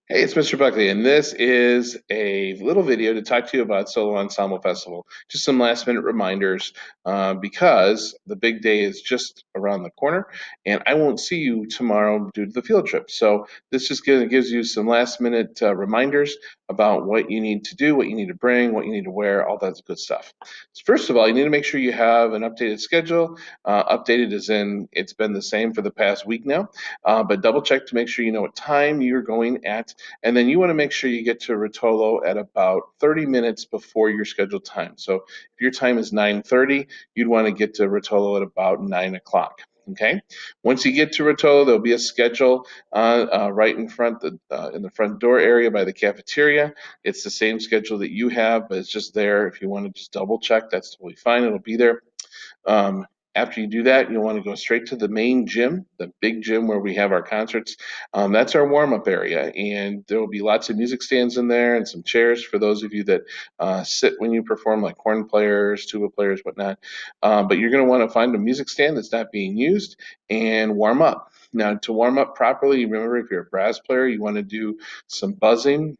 Hey, it's Mr. Buckley, and this is a little video to talk to you about Solo Ensemble Festival. Just some last minute reminders because the big day is just around the corner, and I won't see you tomorrow due to the field trip. So, this just gives you some last minute reminders about what you need to do, what you need to bring, what you need to wear, all that good stuff. So first of all, you need to make sure you have an updated schedule. Updated as in it's been the same for the past week now, but double check to make sure you know what time you're going at, and then you want to make sure you get to Rotolo at about 30 minutes before your scheduled time. So if your time is 9:30, you'd want to get to Rotolo at about 9 o'clock. Okay. Once you get to Rotolo, there'll be a schedule right in the front door area by the cafeteria. It's the same schedule that you have, but it's just there. If you want to just double check, that's totally fine. It'll be there. Um, After you do that, you'll want to go straight to the main gym, the big gym where we have our concerts. That's our warm-up area, and there will be lots of music stands in there and some chairs for those of you that sit when you perform, like horn players, tuba players, whatnot. But you're going to want to find a music stand that's not being used and warm up. Now, to warm up properly, remember if you're a brass player, you want to do some buzzing.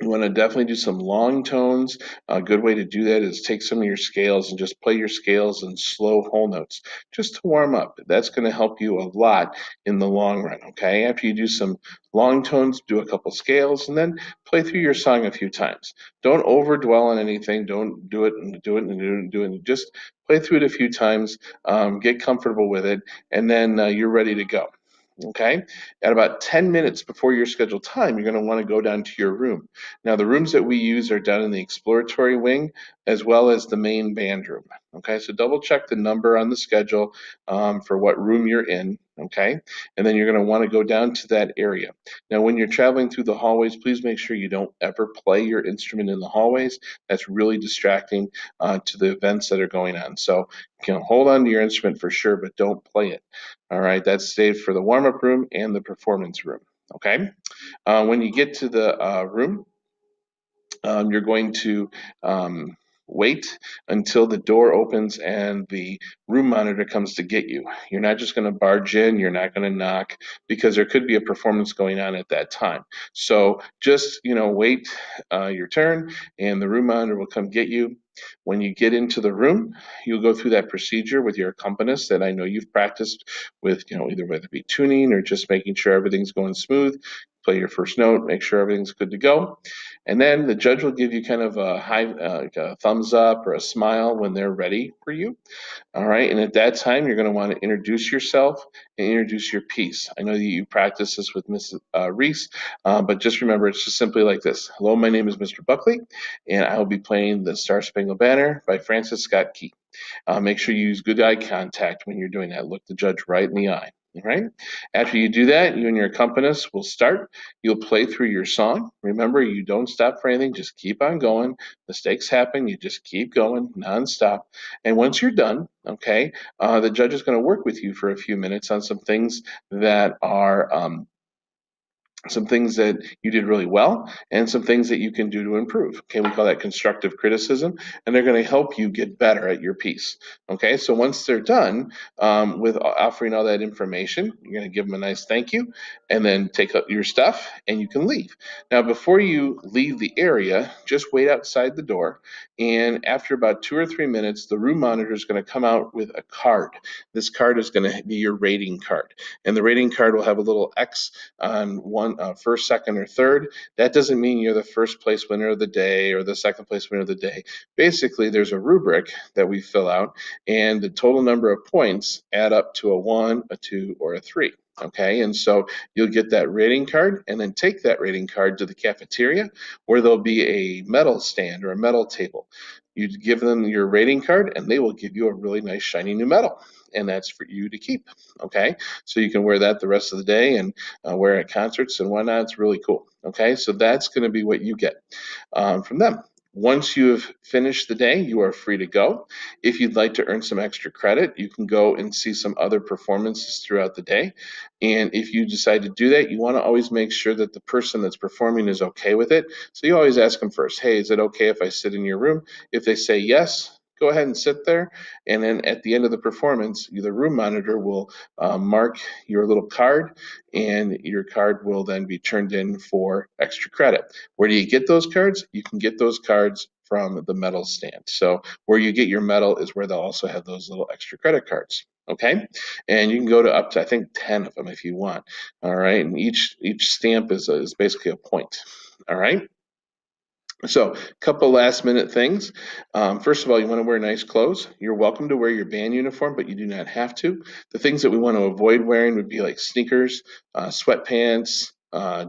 You want to definitely do some long tones. A good way to do that is take some of your scales and just play your scales in slow whole notes just to warm up. That's going to help you a lot in the long run. Okay, after you do some long tones, do a couple scales and then play through your song a few times. Don't overdwell on anything. Don't do it and do it and do it and do it. And just play through it a few times, get comfortable with it, and then you're ready to go. Okay, at about 10 minutes before your scheduled time, you're going to want to go down to your room. Now, the rooms that we use are down in the exploratory wing as well as the main band room. Okay, so double check the number on the schedule for what room you're in. Okay, and then you're going to want to go down to that area. Now, when you're traveling through the hallways, please make sure you don't ever play your instrument in the hallways. That's really distracting to the events that are going on. So you can hold on to your instrument for sure, but don't play it. All right, that's saved for the warm-up room and the performance room. Okay, when you get to the room, you're going to wait until the door opens and the room monitor comes to get you. You're not just going to barge in, you're not going to knock because there could be a performance going on at that time. So just, wait your turn and the room monitor will come get you. When you get into the room, you'll go through that procedure with your accompanist that I know you've practiced with, either whether it be tuning or just making sure everything's going smooth. Play your first note, make sure everything's good to go. And then the judge will give you kind of like a thumbs up or a smile when they're ready for you. All right. And at that time, you're going to want to introduce yourself and introduce your piece. I know that you practice this with Mrs. Reese, but just remember it's just simply like this. Hello, my name is Mr. Buckley, and I will be playing the Star Spangled Banner by Francis Scott Key. Make sure you use good eye contact when you're doing that. Look the judge right in the eye. All right. After you do that, you and your accompanist will start. You'll play through your song. Remember, you don't stop for anything. Just keep on going. Mistakes happen. You just keep going nonstop. And once you're done, okay, the judge is going to work with you for a few minutes on some things that are some things that you did really well and some things that you can do to improve. Okay, we call that constructive criticism, and they're going to help you get better at your piece. Okay, so once they're done with offering all that information, you're going to give them a nice thank you and then take up your stuff and you can leave. Now, before you leave the area, just wait outside the door, and after about 2 or 3 minutes, the room monitor is going to come out with a card. This card is going to be your rating card, and the rating card will have a little X on one first, second, or third. That doesn't mean you're the first place winner of the day or the second place winner of the day. Basically, there's a rubric that we fill out, and the total number of points add up to a 1, a 2, or a 3. Okay, and so you'll get that rating card and then take that rating card to the cafeteria where there'll be a medal stand or a medal table. You give them your rating card and they will give you a really nice shiny new medal, and that's for you to keep. Okay, so you can wear that the rest of the day and wear at concerts and whatnot. It's really cool. Okay, so that's going to be what you get from them. Once you have finished the day, you are free to go. If you'd like to earn some extra credit, you can go and see some other performances throughout the day. And if you decide to do that, you want to always make sure that the person that's performing is okay with it. So you always ask them first, hey, is it okay if I sit in your room? If they say yes, go ahead and sit there. And then at the end of the performance, the room monitor will mark your little card, and your card will then be turned in for extra credit. Where do you get those cards? You can get those cards from the medal stand. So where you get your medal is where they'll also have those little extra credit cards. Okay, and you can go to up to, I think, 10 of them if you want. All right, and each stamp is basically a point. All right. So, a couple last minute things. First of all, you want to wear nice clothes. You're welcome to wear your band uniform, but you do not have to. The things that we want to avoid wearing would be like sneakers, sweatpants,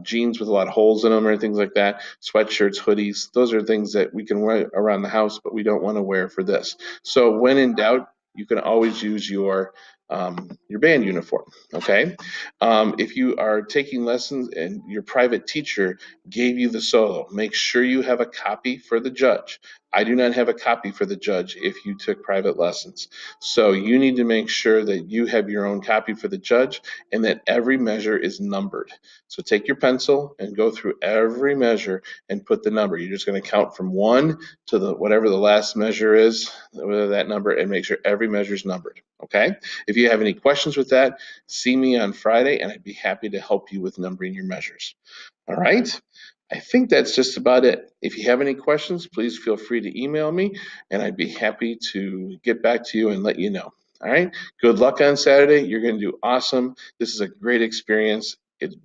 jeans with a lot of holes in them, or things like that, sweatshirts, hoodies. Those are things that we can wear around the house, but we don't want to wear for this. So, when in doubt, you can always use your band uniform. Okay. If you are taking lessons and your private teacher gave you the solo, make sure you have a copy for the judge. I do not have a copy for the judge if you took private lessons. So you need to make sure that you have your own copy for the judge and that every measure is numbered. So take your pencil and go through every measure and put the number. You're just going to count from 1 to whatever the last measure is, whether that number, and make sure every measure is numbered. Okay? If you have any questions with that, see me on Friday and I'd be happy to help you with numbering your measures. All right. I think that's just about it. If you have any questions, please feel free to email me and I'd be happy to get back to you and let you know. All right. Good luck on Saturday. You're going to do awesome. This is a great experience.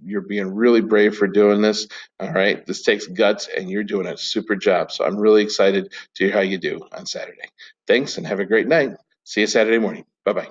You're being really brave for doing this. All right. This takes guts and you're doing a super job. So I'm really excited to hear how you do on Saturday. Thanks and have a great night. See you Saturday morning. Bye-bye.